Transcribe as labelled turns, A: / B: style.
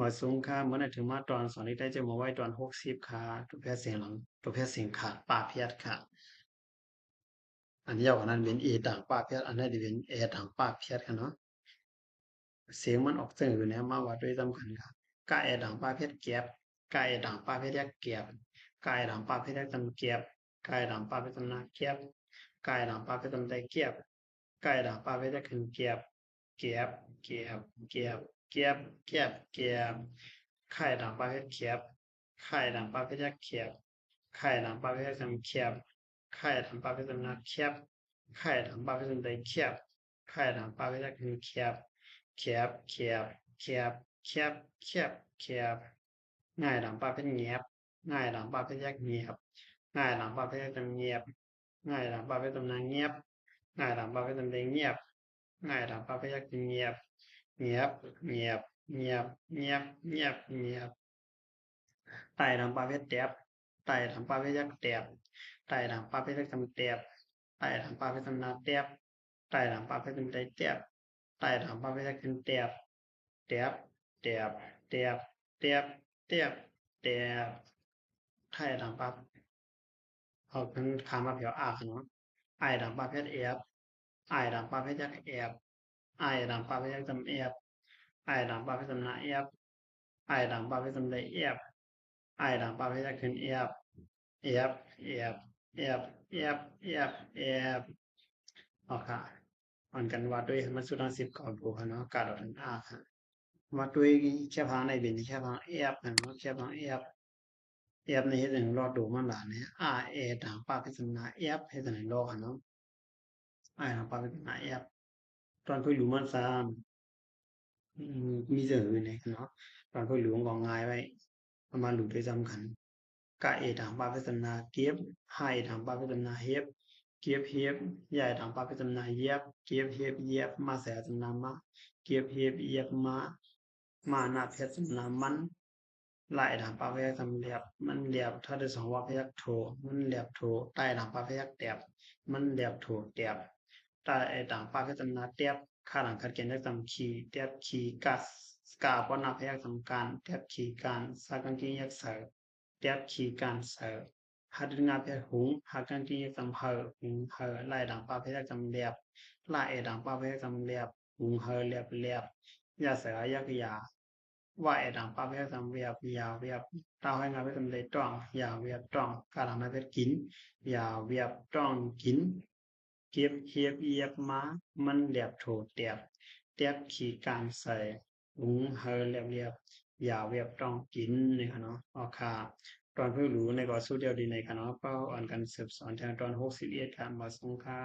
A: มาสูงค่าเมื่อไหร่ถึงมาตอนสอนนี้ได้จะมาไว้ตอน60ค่ะตัวแพทย์เสียงหลังตัวแพทย์เสียงขาดป่าเพียดค่ะอันนี้ยาวกว่านั้นเป็นเอต่างป่าเพียดอันนี้จะเป็นเอต่างป่าเพียดกันเนาะเสียงมันออกเสียงอยู่เนี่ยมาว่าด้วยสำคัญค่ะกาเอต่างป่าเพียดเก็บกาเอต่างป่าเพียดยักเก็บกาเอต่างป่าเพียดยักตำเก็บกาเอต่างป่าเพียดตำนาเก็บกาเอต่างป่าเพียดตำได้เก็บกาเอต่างป่าเพียดยักขึ้นเก็บเก็บเก็บเก็บเก็บเก็บเก็บไข่ต่างป่าเพียดเก็บไข่ต่างป่าเพียดยักเก็บ ไข่หลังปลาพิเศษเขียบไข่หลังปลาพิเศษนักเขียบไข่หลังปลาพิเศษได้เขียบไข่หลังปลาพิเศษคือเขียบเขียบเขียบเขียบเขียบเขียบเขียบง่ายหลังปลาเป็นเงียบง่ายหลังปลาเป็นยักเงียบง่ายหลังปลาเป็นยักเงียบง่ายหลังปลาเป็นตำนานเงียบง่ายหลังปลาเป็นตำแดงเงียบง่ายหลังปลาเป็นยักเงียบเงียบเงียบเงียบเงียบเงียบเงียบ tại đằng ba vết đẹp tại đằng ba vết giác đẹp tại đằng ba vết giác tầm đẹp tại đằng ba vết tầm nát đẹp tại đằng ba vết tầm đầy đẹp tại đằng ba vết giác tầm đẹp đẹp đẹp đẹp đẹp đẹp đẹp tại đằng ba họ cần khám mà biểu nó ai đằng ba vết ép ai đằng ba vết giác ép ai đằng ba vết giác tầm ép ai đằng ba vết tầm nát ép ai đằng ba vết tầm đầy ép ai đằng ba vết giácขึ้นเอฟ เอฟเอฟเอฟเอฟเอฟเอฟเอาค่ะอ่อนกันวัดด้วยมันสุดท้ายสิบก่อนผูกเนาะการออกทันอาค่ะวัดด้วยแค่พังในบินแค่พังเอฟนะเนาะแค่พังเอฟเอฟในเหตุหนึ่งรอดดูมันหลานเนี่ยอาเอต่างปาพิจารณาเอฟเหตุหนึ่งรอกันเนาะไอต่างปาพิจารณาเอฟตอนเพื่อรู้มันซ้ำมีเสื่ออื่นเลยเนาะตอนเพื่อรู้งองง่ายไว้ประมาณรู้ด้วยซ้ำกัน กะเอถังปาพิจารณาเก็บไฮถังปาพิจารณาเฮฟเก็บเฮฟใหญ่ถังปาพิจารณาเย็บเก็บเฮฟเย็บมาแสจำนามาเก็บเฮฟเย็บมานาเพชรจำนามันลายถังปาพยักทำเรียบมันเรียบถ้าได้สองว่าพยักโถมันเรียบโถใต้ถังปาพยักแตบมันเรียบโถแตบใต้ถังปาพิจารณาเตียบข้าหลังขัดเกณฑ์ยักทำขีเตียบขีกัสกาปนาพยักทำการเตียบขีการสากังกิยักเสร์ đẹp chỉ can sở hạt nga pe húng hạt can kia tầm hở húng hở lại đằng ba pe tầm đẹp lại đằng ba pe tầm đẹp húng hở đẹp đẹp ya sở ya cái ya vậy đằng ba pe tầm đẹp ya đẹp tao hay nga pe tầm đẹp tròn ya đẹp tròn cả đằng pe kín ya đẹp tròn kín kiếp hiệp hiệp máมันđẹp thổ đẹp đẹp chỉ can sở húng hở đẹp đẹp อย่าเวียบต้องกินนะครับเนาะออค่ะตอนเพื่อรู้ในก็สู้เดียวดีในค่ะเนาะก็อ่านกันสืบสอนทางตอน61การมาสงค่ะ